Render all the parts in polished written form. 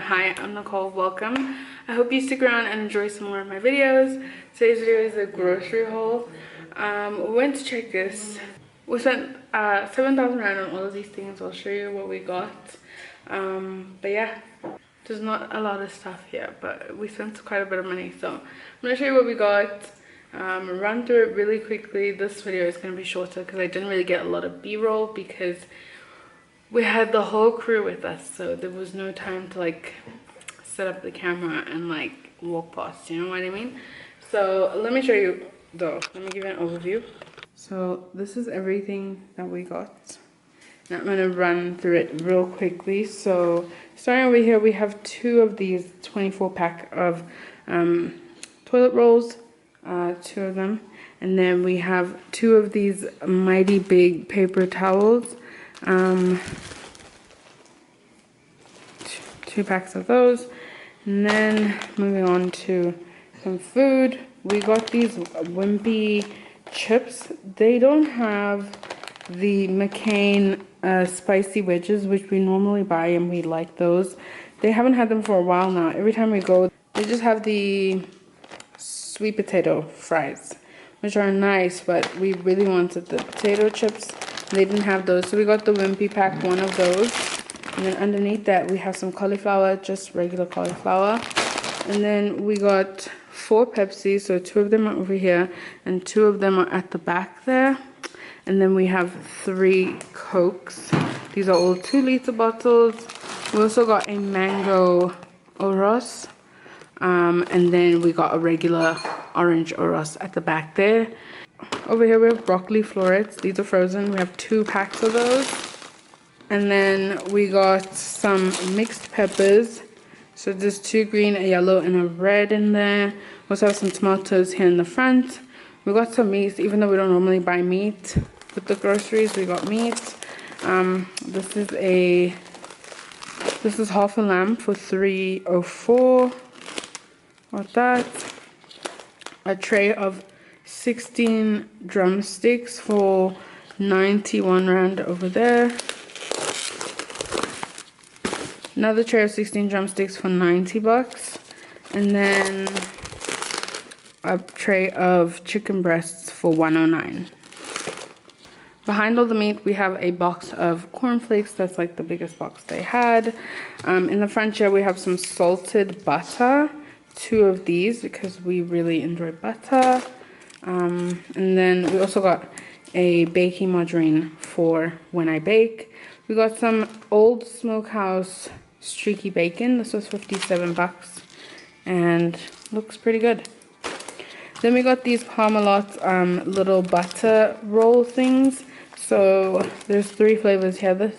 Hi, I'm Nicole. Welcome. I hope you stick around and enjoy some more of my videos. Today's video is a grocery haul. We went to check this. We spent 7,000 rand on all of these things. I'll show you what we got. But yeah, there's not a lot of stuff here, but we spent quite a bit of money. So I'm gonna show you what we got. Run through it really quickly. This video is gonna be shorter because I didn't really get a lot of B-roll because we had the whole crew with us, so there was no time to like set up the camera and like walk past, you know what I mean? So let me show you though. Let me give you an overview. So this is everything that we got. Now I'm gonna run through it real quickly. So starting over here, we have two of these 24 pack of toilet rolls, two of them, and then we have two of these mighty big paper towels. Two packs of those, and then moving on to some food. We got these wimpy chips. They don't have the McCain spicy wedges, which we normally buy, and we like those. They haven't had them for a while now. Every time we go, they just have the sweet potato fries, which are nice, but we really wanted the potato chips. They didn't have those, so we got the wimpy pack, one of those. And then underneath that, we have some cauliflower, just regular cauliflower. And then we got 4 Pepsi, so 2 of them are over here, and 2 of them are at the back there. And then we have 3 Cokes. These are all 2-liter bottles. We also got a mango Oros. And then we got a regular orange Oros at the back there. Over here we have broccoli florets. These are frozen. We have 2 packs of those. And then we got some mixed peppers. So there's 2 green, a yellow, and a red in there. We also have some tomatoes here in the front. We got some meat, even though we don't normally buy meat with the groceries. We got meat. This is half a lamb for 304. Got that. A tray of 16 drumsticks for 91 rand over there. Another tray of 16 drumsticks for 90 bucks. And then a tray of chicken breasts for 109. Behind all the meat, we have a box of cornflakes. That's like the biggest box they had. In the front here, we have some salted butter. 2 of these because we really enjoy butter. And then we also got a baking margarine for when I bake. We got some old smokehouse streaky bacon. This was 57 bucks and looks pretty good. Then we got these Parmalat little butter roll things. So there's 3 flavors here.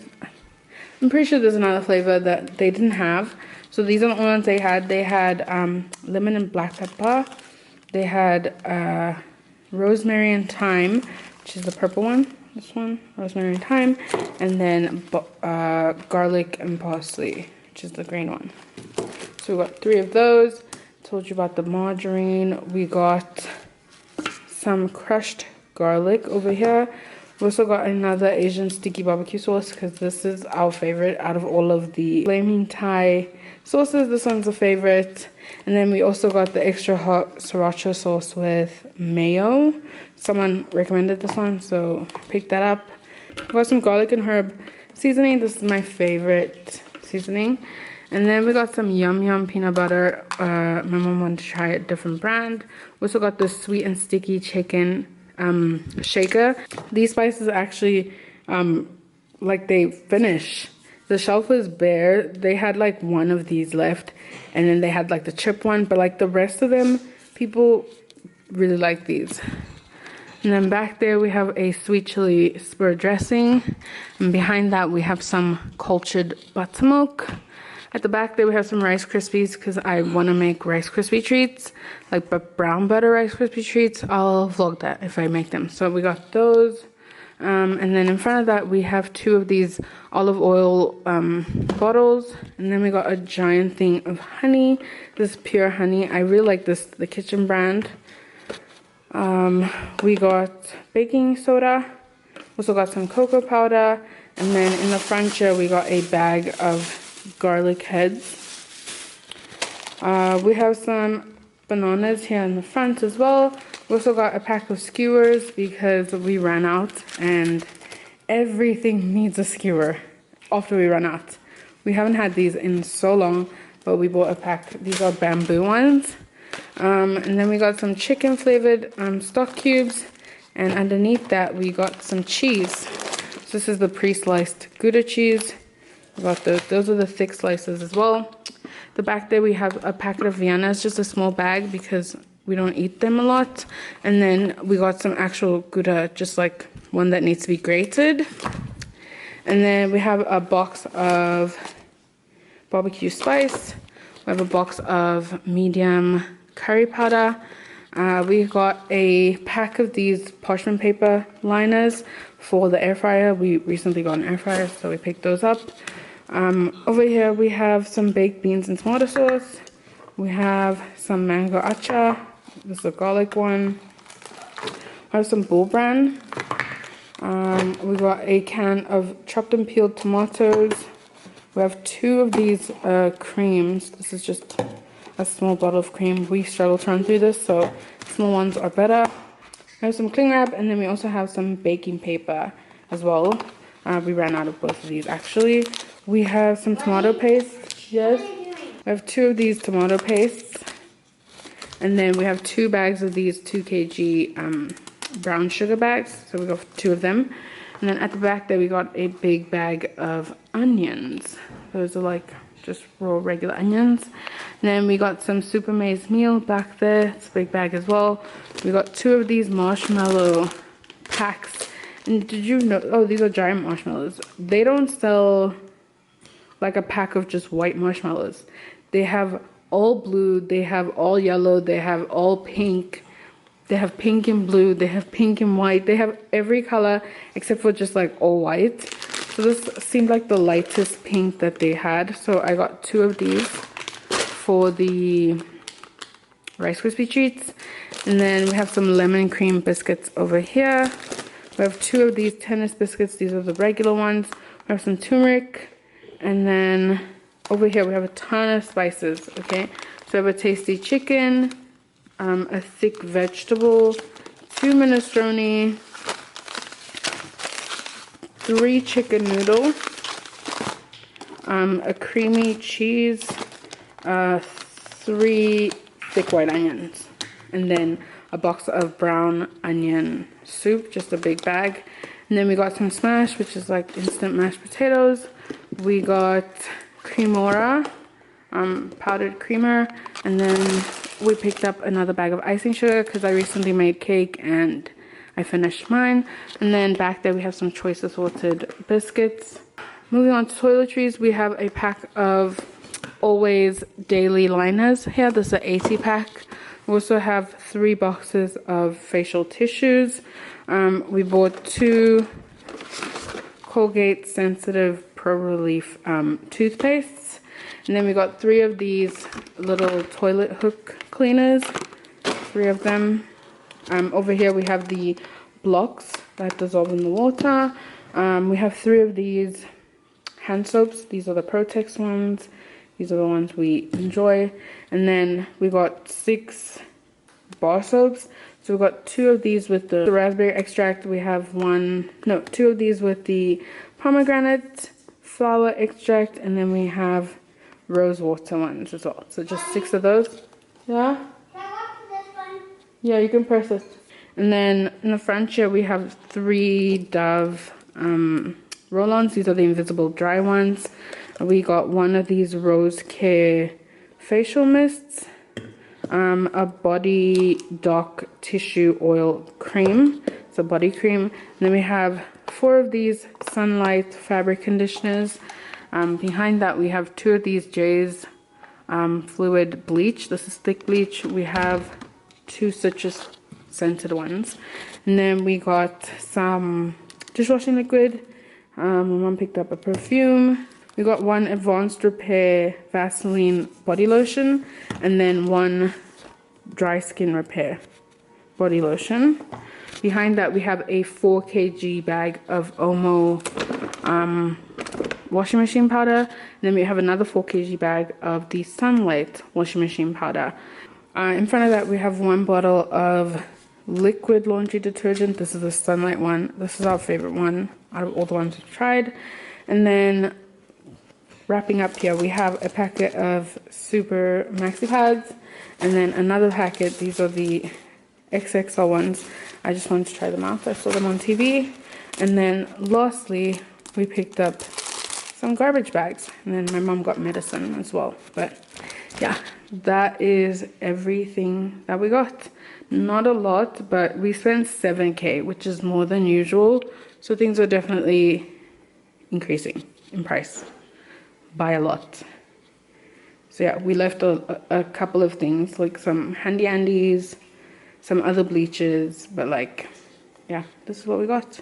I'm pretty sure there's another flavor that they didn't have. So these are the only ones they had. They had lemon and black pepper. They had rosemary and thyme, which is the purple one. This one, rosemary and thyme. And then garlic and parsley, which is the green one. So we got 3 of those. Told you about the margarine. We got some crushed garlic over here. We also got another Asian sticky barbecue sauce because this is our favorite out of all of the flaming Thai sauces. This one's a favorite. And then we also got the extra hot sriracha sauce with mayo. Someone recommended this one, so picked that up. We got some garlic and herb seasoning. This is my favorite seasoning. And then we got some yum yum peanut butter. My mom wanted to try a different brand. We also got the sweet and sticky chicken shaker. These spices actually like they finish. The shelf was bare. They had like 1 of these left, and then they had like the chip one, but like the rest of them, people really like these. And then back there we have a sweet chili spur dressing, and behind that we have some cultured buttermilk. At the back there we have some Rice Krispies because I want to make Rice Krispie treats, like brown butter Rice Krispie treats. I'll vlog that if I make them. So we got those. And then in front of that we have 2 of these olive oil bottles. And then we got a giant thing of honey. This is pure honey. I really like this, the Kitchen brand. We got baking soda. Also got some cocoa powder. And then in the front here we got a bag of garlic heads. We have some bananas here in the front as well. We also got a pack of skewers because we ran out, and everything needs a skewer after we run out. We haven't had these in so long, but we bought a pack. These are bamboo ones. And then we got some chicken flavored stock cubes, and underneath that we got some cheese. So this is the pre-sliced Gouda cheese. We got those are the thick slices as well. The back there we have a packet of Viennas, just a small bag because we don't eat them a lot. And then we got some actual Gouda, just like one that needs to be grated. And then we have a box of barbecue spice. We have a box of medium curry powder. We got a pack of these parchment paper liners for the air fryer. We recently got an air fryer, so we picked those up. Over here we have some baked beans and tomato sauce. We have some mango acha. This is a garlic one. We have some bull bran. We got a can of chopped and peeled tomatoes. We have 2 of these creams. This is just a small bottle of cream. We struggle to run through this, so small ones are better. We have some cling wrap, and then we also have some baking paper as well. We ran out of both of these actually. We have some tomato paste. Yes. We have 2 of these tomato pastes. And then we have 2 bags of these 2 kg brown sugar bags. So we got 2 of them. And then at the back there we got a big bag of onions. Those are like just raw regular onions. And then we got some super maize meal back there. It's a big bag as well. We got 2 of these marshmallow packs. And did you know, oh, these are giant marshmallows. They don't sell like a pack of just white marshmallows. They have all blue, they have all yellow, they have all pink, they have pink and blue, they have pink and white, they have every color except for just like all white. So this seemed like the lightest pink that they had, so I got 2 of these for the Rice Krispie treats. And then we have some lemon cream biscuits over here. We have 2 of these tennis biscuits. These are the regular ones. We have some turmeric. And then over here we have a ton of spices, okay? So we have a tasty chicken, a thick vegetable, 2 minestrone, 3 chicken noodle, a creamy cheese, 3 thick white onions, and then a box of brown onion soup, just a big bag. And then we got some smash, which is like instant mashed potatoes. We got cremora, powdered creamer, and then we picked up another bag of icing sugar because I recently made cake and I finished mine. And then back there we have some choice assorted biscuits. Moving on to toiletries, we have a pack of Always Daily liners here. This is an 80 pack. We also have 3 boxes of facial tissues. We bought 2 Colgate Sensitive Pro Relief toothpastes. And then we got 3 of these little toilet hook cleaners. 3 of them. Over here we have the blocks that dissolve in the water. We have 3 of these hand soaps. These are the Protex ones. These are the ones we enjoy. And then we got 6 bar soaps. So we got 2 of these with the raspberry extract. We have 2 of these with the pomegranate flower extract. And then we have rose water ones as well. So just 6 of those. Yeah? Can I go to this one? Yeah, you can press this. And then in the front here we have 3 Dove roll-ons. These are the invisible dry ones. We got 1 of these Rose Care facial mists, a body dock tissue oil cream. It's a body cream. And then we have 4 of these Sunlight fabric conditioners. Behind that we have 2 of these J's fluid bleach. This is thick bleach. We have 2 citrus scented ones. And then we got some dishwashing liquid. My mom picked up a perfume. We got 1 Advanced Repair Vaseline body lotion, and then 1 Dry Skin Repair body lotion. Behind that we have a 4 kg bag of Omo washing machine powder. And then we have another 4 kg bag of the Sunlight washing machine powder. In front of that, we have 1 bottle of liquid laundry detergent. This is the Sunlight one. This is our favorite one out of all the ones we've tried. And then wrapping up here, we have a packet of super maxi pads, and then another packet. These are the XXL ones. I just wanted to try them out. I saw them on TV. And then lastly, we picked up some garbage bags, and then my mom got medicine as well. But yeah, that is everything that we got. Not a lot, but we spent 7K, which is more than usual. So things are definitely increasing in price by a lot. So yeah, we left a couple of things, like some handy andies, some other bleaches, but like, yeah, this is what we got.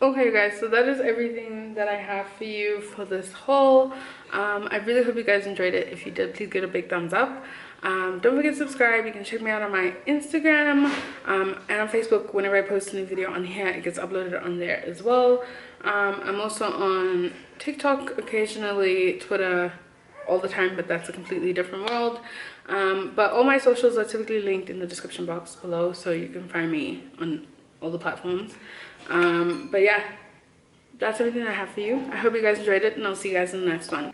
Okay guys, so that is everything that I have for you for this haul. I really hope you guys enjoyed it. If you did, please give it a big thumbs up. Don't forget to subscribe. You can check me out on my Instagram and on Facebook. Whenever I post a new video on here, it gets uploaded on there as well. I'm also on TikTok occasionally, Twitter all the time, but that's a completely different world. But all my socials are typically linked in the description box below, so you can find me on all the platforms. But yeah, that's everything I have for you. I hope you guys enjoyed it, and I'll see you guys in the next one.